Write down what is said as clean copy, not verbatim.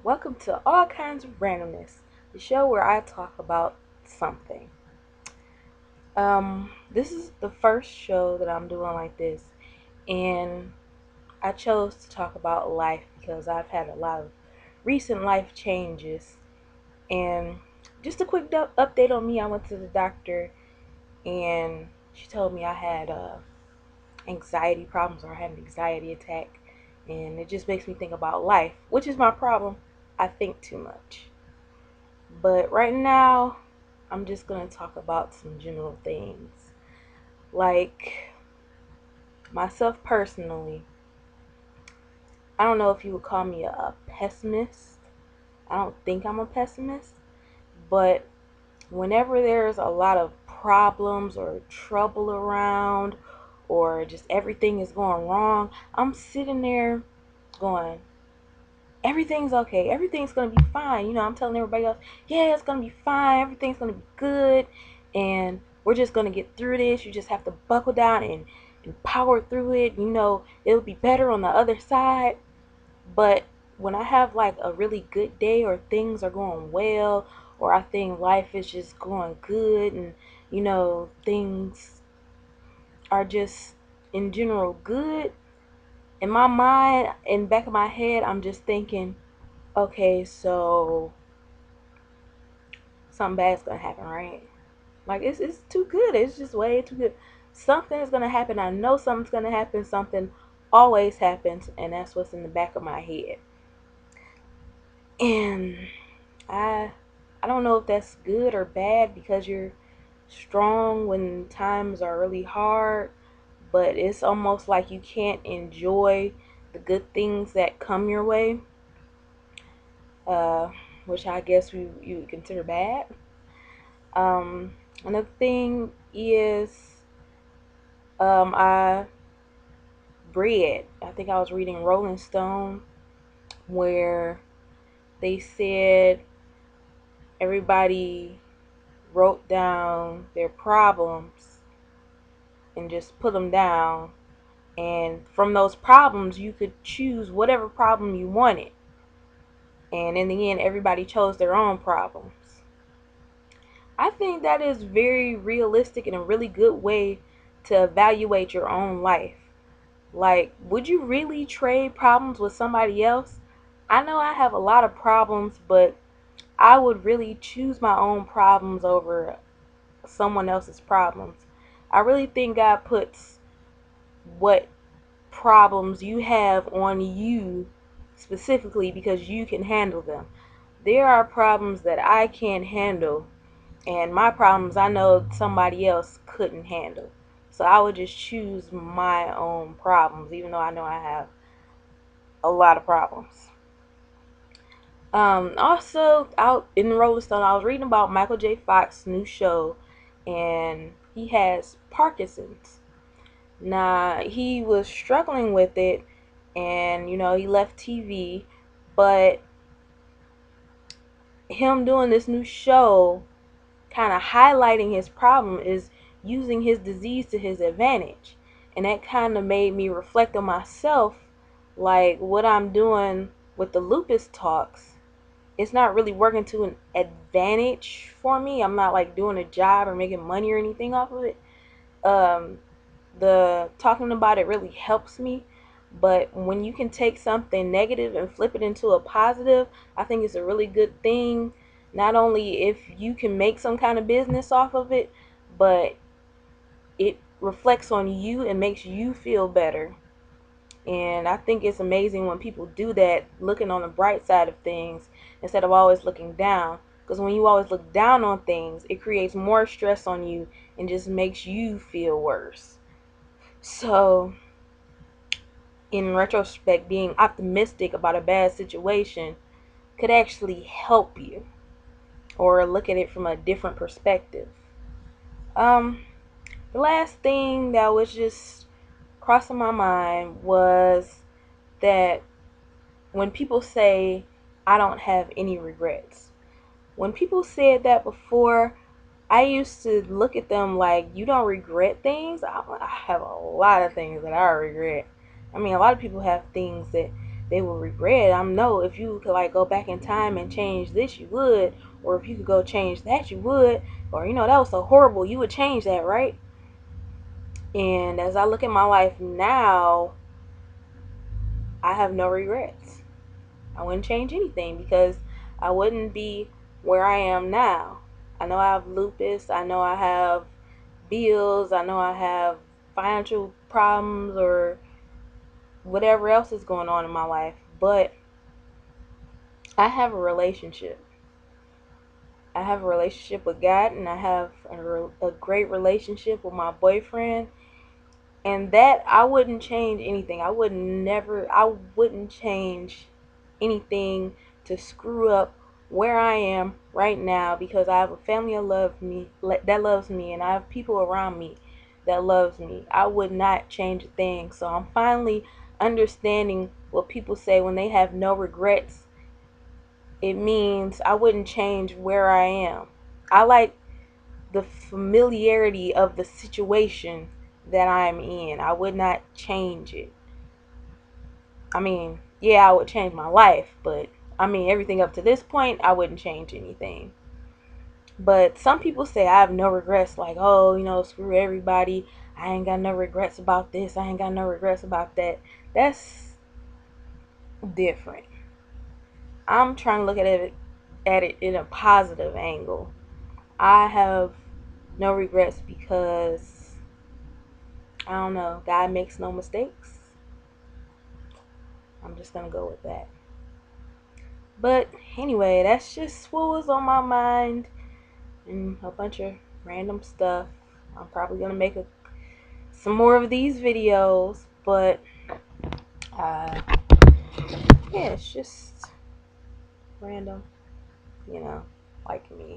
Welcome to All Kinds of Randomness, the show where I talk about something. This is the first show that I'm doing like this, and I chose to talk about life because I've had a lot of recent life changes. And just a quick update on me, I went to the doctor, and she told me I had anxiety problems or I had an anxiety attack, and it just makes me think about life, which is my problem. I think too much. But right now, I'm just going to talk about some general things. Like myself personally, I don't know if you would call me a pessimist. I don't think I'm a pessimist. But whenever there's a lot of problems or trouble around, or just everything is going wrong, I'm sitting there going, everything's okay. Everything's going to be fine. I'm telling everybody else, yeah, it's going to be fine. Everything's going to be good. And we're just going to get through this. You just have to buckle down and power through it. It'll be better on the other side. But when I have like a really good day or things are going well, or I think life is just going good and, things are just in general good, in my mind, in the back of my head, I'm just thinking, okay, so something bad's gonna happen, right? Like it's too good. It's just way too good. Something is gonna happen. I know something's gonna happen. Something always happens, and that's what's in the back of my head. And I I don't know if that's good or bad because you're strong when times are really hard, but it's almost like you can't enjoy the good things that come your way, uh, which I guess you would consider bad. Another thing is I read. I think I was reading Rolling Stone where they said everybody wrote down their problems and just put them down. And from those problems, you could choose whatever problem you wanted. And in the end, everybody chose their own problems. I think that is very realistic and a really good way to evaluate your own life. Like, would you really trade problems with somebody else? I know I have a lot of problems, but I would really choose my own problems over someone else's problems. I really think God puts what problems you have on you specifically because you can handle them. There are problems that I can't handle, and my problems I know somebody else couldn't handle. So I would just choose my own problems, even though I know I have a lot of problems. Also, out in Rolling Stone, I was reading about Michael J. Fox's new show, and he has Parkinson's. Now, he was struggling with it, and he left TV, but him doing this new show, kind of highlighting his problem, is using his disease to his advantage. And that kind of made me reflect on myself, like what I'm doing with the lupus talks. It's not really working to an advantage for me. I'm not like doing a job or making money or anything off of it. Um, the talking about it really helps me. But when you can take something negative and flip it into a positive, I think it's a really good thing. Not only if you can make some kind of business off of it, but it reflects on you and makes you feel better. And I think it's amazing when people do that, looking on the bright side of things instead of always looking down. Because when you always look down on things, it creates more stress on you and just makes you feel worse. So, in retrospect, being optimistic about a bad situation could actually help you or look at it from a different perspective. Um, the last thing that was just crossing my mind was that when people say, I don't have any regrets. When people said that before, I used to look at them like, you don't regret things? I have a lot of things that I regret. I mean, a lot of people have things that they will regret. No, if you could like go back in time and change this, you would, or if you could go change that, you would, or that was so horrible, you would change that, right? And as I look at my life now, I have no regrets. I wouldn't change anything because I wouldn't be where I am now. I know I have lupus, I know I have bills, I know I have financial problems or whatever else is going on in my life, but I have a relationship. I have a relationship with God, and I have a great relationship with my boyfriend, and that I wouldn't change anything. I wouldn't change anything to screw up where I am right now, because I have a family that loves me, and I have people around me that loves me. I would not change a thing. So I'm finally understanding what people say when they have no regrets. It means I wouldn't change where I am. I like the familiarity of the situation that I'm in. I would not change it. I mean, yeah, I would change my life, but I mean, everything up to this point, I wouldn't change anything. But some people say I have no regrets, like, oh, screw everybody. I ain't got no regrets about this. I ain't got no regrets about that. That's different. I'm trying to look at it in a positive angle. I have no regrets because I don't know, God makes no mistakes. I'm just gonna go with that. But anyway, that's just what was on my mind and a bunch of random stuff. I'm probably gonna make some more of these videos, but uh, yeah, it's just random, like me.